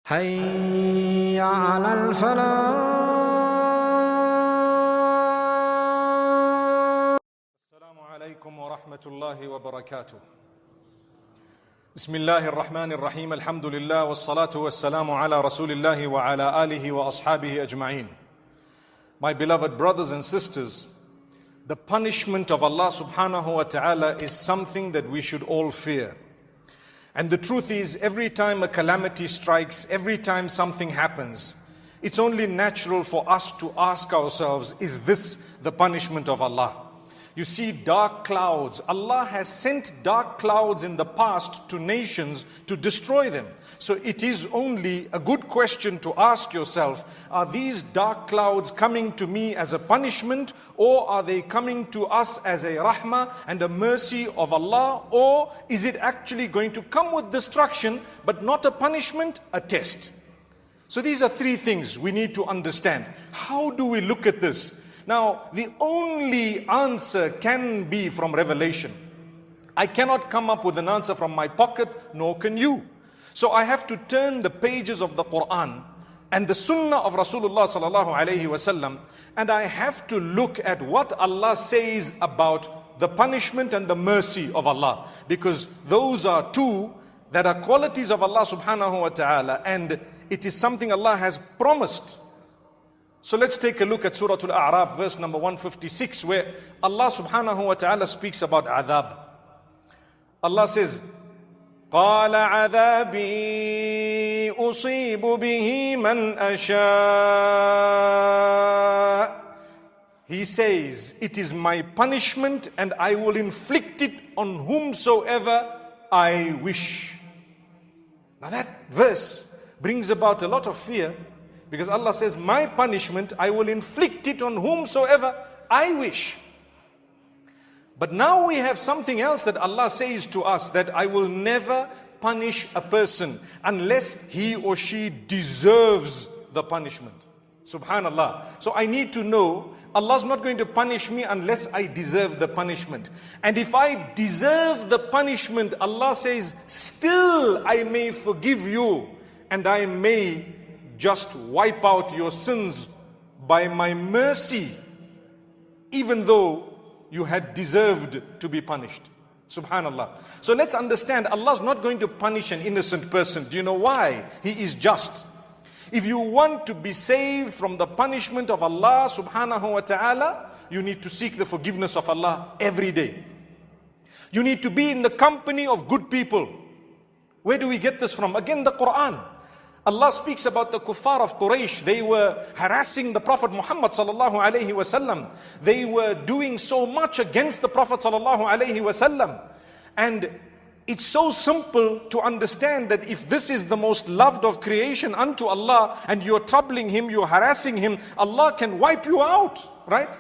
حي على الفلاح. السلام عليكم ورحمة الله وبركاته. بسم الله الرحمن الرحيم. الحمد لله والصلاة والسلام على رسول الله وعلى آله وأصحابه أجمعين. My beloved brothers and sisters, the punishment of Allah subhanahu wa ta'ala is something that we should all fear. And the truth is, every time a calamity strikes, every time something happens, it's only natural for us to ask ourselves, is this the punishment of Allah? You see dark clouds. Allah has sent dark clouds in the past to nations to destroy them. So it is only a good question to ask yourself, are these dark clouds coming to me as a punishment, or are they coming to us as a rahmah and a mercy of Allah, or is it actually going to come with destruction but not a punishment, a test? So these are three things we need to understand. How do we look at this? Now, the only answer can be from revelation. I cannot come up with an answer from my pocket, nor can you. So I have to turn the pages of the Quran and the Sunnah of Rasulullah sallallahu alaihi wasallam, and I have to look at what Allah says about the punishment and the mercy of Allah, because those are two that are qualities of Allah subhanahu wa ta'ala, and it is something Allah has promised. So let's take a look at Surah Al-A'raf, verse number 156, where Allah subhanahu wa ta'ala speaks about adhab. Allah says, قَالَ عَذَابِي أُصِيبُ بِهِ مَنْ أَشَاءُ. He says, it is my punishment and I will inflict it on whomsoever I wish. Now that verse brings about a lot of fear, because Allah says, my punishment, I will inflict it on whomsoever I wish. But now we have something else that Allah says to us, that I will never punish a person unless he or she deserves the punishment. Subhanallah. So I need to know, Allah's not going to punish me unless I deserve the punishment. And if I deserve the punishment, Allah says, still I may forgive you and I may just wipe out your sins by my mercy, even though you had deserved to be punished. Subhanallah. So let's understand, Allah's not going to punish an innocent person. Do you know why? He is just. If you want to be saved from the punishment of Allah subhanahu wa ta'ala, you need to seek the forgiveness of Allah every day. You need to be in the company of good people. Where do we get this from? Again, the Quran. Allah speaks about the kuffar of Quraysh. They were harassing the Prophet Muhammad sallallahu alaihi wasallam. They were doing so much against the Prophet sallallahu alaihi wasallam. And it's so simple to understand that if this is the most loved of creation unto Allah, and you're troubling him, you're harassing him, Allah can wipe you out, right?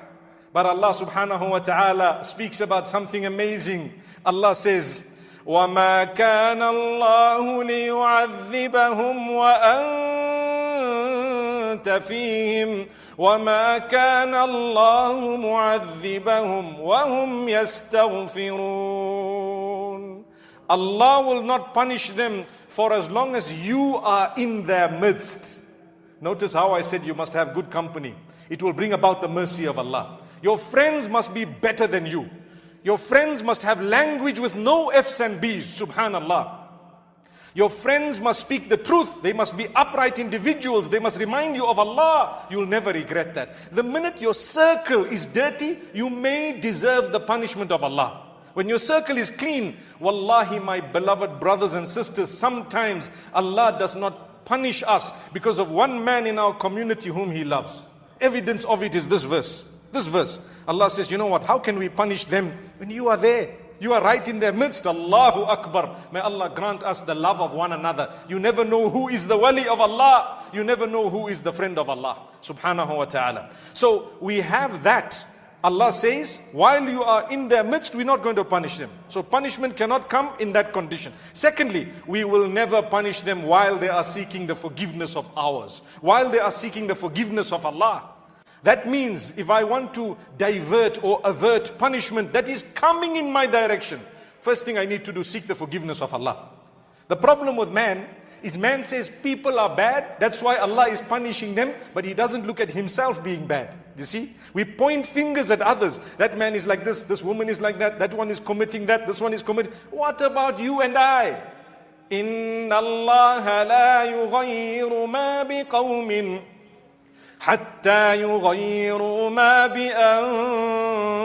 But Allah subhanahu wa ta'ala speaks about something amazing. Allah says, وَمَا كَانَ اللَّهُ لِيُعَذِّبَهُمْ وَأَنْتَ فِيهِمْ وَمَا كَانَ اللَّهُ مُعَذِّبَهُمْ وَهُمْ يَسْتَغْفِرُونَ. Allah will not punish them for as long as you are in their midst. Notice how I said you must have good company. It will bring about the mercy of Allah. Your friends must be better than you. Your friends must have language with no F's and B's, subhanallah. Your friends must speak the truth. They must be upright individuals. They must remind you of Allah. You'll never regret that. The minute your circle is dirty, you may deserve the punishment of Allah. When your circle is clean, wallahi, my beloved brothers and sisters, sometimes Allah does not punish us because of one man in our community whom He loves. Evidence of it is this verse. This verse, Allah says, you know what, how can we punish them when you are there? You are right in their midst. Allahu Akbar. May Allah grant us the love of one another. You never know who is the wali of Allah. You never know who is the friend of Allah subhanahu wa ta'ala. So we have that. Allah says, while you are in their midst, we're not going to punish them. So punishment cannot come in that condition. Secondly, we will never punish them while they are seeking the forgiveness of ours, while they are seeking the forgiveness of Allah. That means if I want to divert or avert punishment that is coming in my direction, first thing I need to do, seek the forgiveness of Allah. The problem with man is man says people are bad, that's why Allah is punishing them, but he doesn't look at himself being bad. You see? We point fingers at others. That man is like this woman is like that one is committing that, this one is committing. What about you and I? إِنَّ اللَّهَ لَا يُغَيِّرُ مَا بِقَوْمٍ حَتَّى يُغَيِّرُوا مَا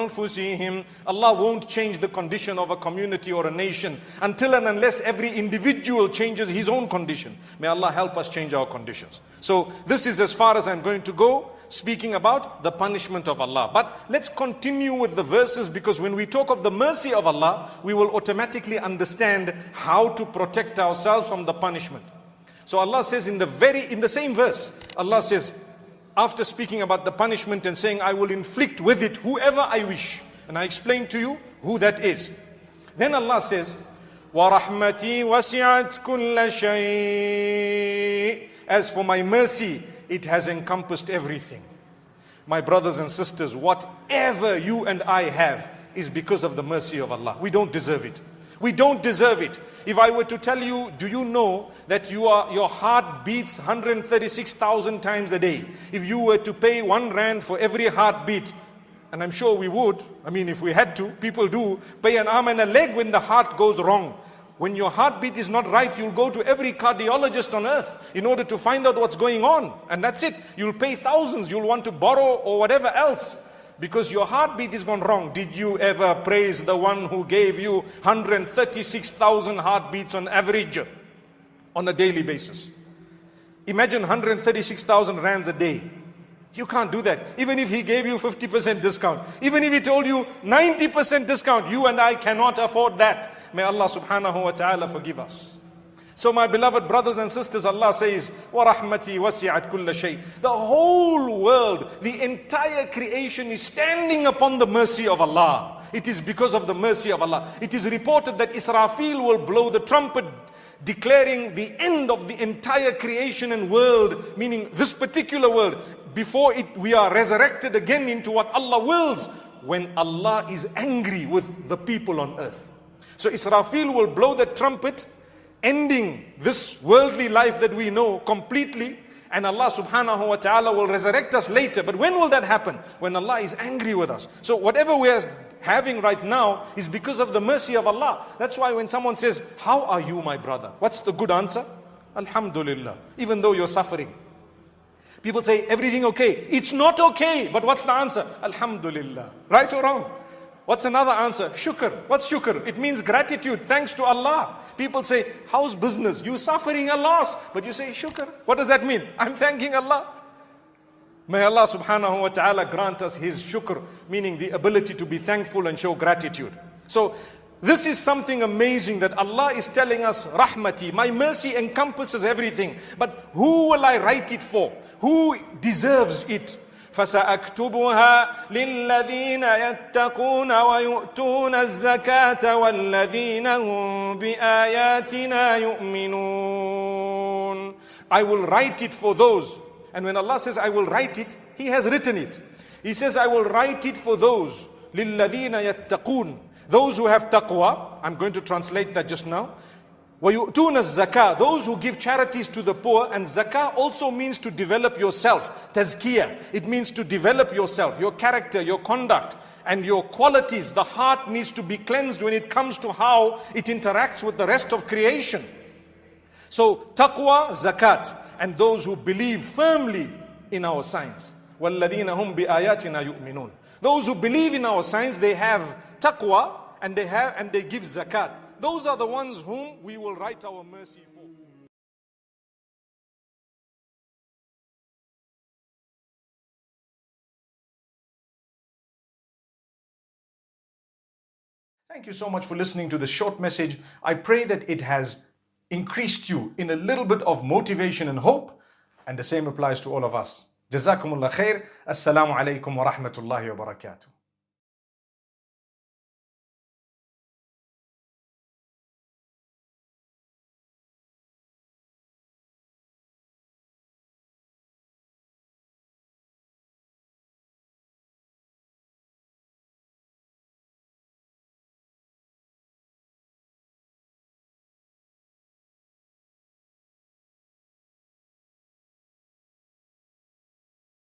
بِأَنفُسِهِمْ. Allah won't change the condition of a community or a nation until and unless every individual changes his own condition. May Allah help us change our conditions. So this is as far as I'm going to go, speaking about the punishment of Allah. But let's continue with the verses, because when we talk of the mercy of Allah, we will automatically understand how to protect ourselves from the punishment. So Allah says in the same verse, Allah says, after speaking about the punishment and saying, I will inflict with it whoever I wish. And I explained to you who that is. Then Allah says, وَرَحْمَتِي وَسِعَتْ كُلَّ شَيْءٍ. As for my mercy, it has encompassed everything. My brothers and sisters, whatever you and I have is because of the mercy of Allah. We don't deserve it. We don't deserve it. If I were to tell you, do you know that your heart beats 136,000 times a day? If you were to pay 1 rand for every heartbeat, and I'm sure we would, I mean if we had to, people do, pay an arm and a leg when the heart goes wrong. When your heartbeat is not right, you'll go to every cardiologist on earth in order to find out what's going on. And that's it. You'll pay thousands, you'll want to borrow or whatever else, because your heartbeat is gone wrong. Did you ever praise the one who gave you 136,000 heartbeats on average on a daily basis? Imagine 136,000 rands a day. You can't do that. Even if he gave you 50% discount, even if he told you 90% discount, you and I cannot afford that. May Allah subhanahu wa ta'ala forgive us. So my beloved brothers and sisters, Allah says, وَرَحْمَتِي وَسِعَتْ كُلَّ شَيْءٍ. The whole world, the entire creation is standing upon the mercy of Allah. It is because of the mercy of Allah. It is reported that Israfil will blow the trumpet, declaring the end of the entire creation and world, meaning this particular world, before we are resurrected again into what Allah wills, when Allah is angry with the people on earth. So Israfil will blow the trumpet, ending this worldly life that we know completely, and Allah subhanahu wa ta'ala will resurrect us later. But when will that happen? When Allah is angry with us. So whatever we are having right now is because of the mercy of Allah. That's why when someone says, how are you, my brother? What's the good answer? Alhamdulillah. Even though you're suffering. People say, everything okay? It's not okay. But what's the answer? Alhamdulillah. Right or wrong? What's another answer? Shukr. What's shukr? It means gratitude, thanks to Allah. People say, how's business? You're suffering a loss, but you say shukr. What does that mean? I'm thanking Allah. May Allah subhanahu wa ta'ala grant us His shukr, meaning the ability to be thankful and show gratitude. So this is something amazing that Allah is telling us, rahmati, my mercy encompasses everything. But who will I write it for? Who deserves it? فَسَأَكْتُبُهَا لِلَّذِينَ يَتَّقُونَ وَيُؤْتُونَ الزَّكَاةَ وَالَّذِينَ هُمْ بِآيَاتِنَا يُؤْمِنُونَ. I will write it for those. And when Allah says I will write it, He has written it. He says I will write it for those. لِلَّذِينَ يَتَّقُونَ. Those who have taqwa. I'm going to translate that just now. وَيُؤْتُونَ الزَّكَاةَ. Those who give charities to the poor. And zakah also means to develop yourself. Tazkiyah. It means to develop yourself, your character, your conduct, and your qualities. The heart needs to be cleansed when it comes to how it interacts with the rest of creation. So taqwa, zakat, and those who believe firmly in our signs. وَالَّذِينَ هُمْ بِآيَاتِنَا يُؤْمِنُونَ. Those who believe in our signs, they have taqwa, and they give zakat. Those are the ones whom we will write our mercy for. Thank you so much for listening to this short message. I pray that it has increased you in a little bit of motivation and hope, and the same applies to all of us. Jazakumullah khair. Assalamu alaikum wa rahmatullahi wa barakatuh.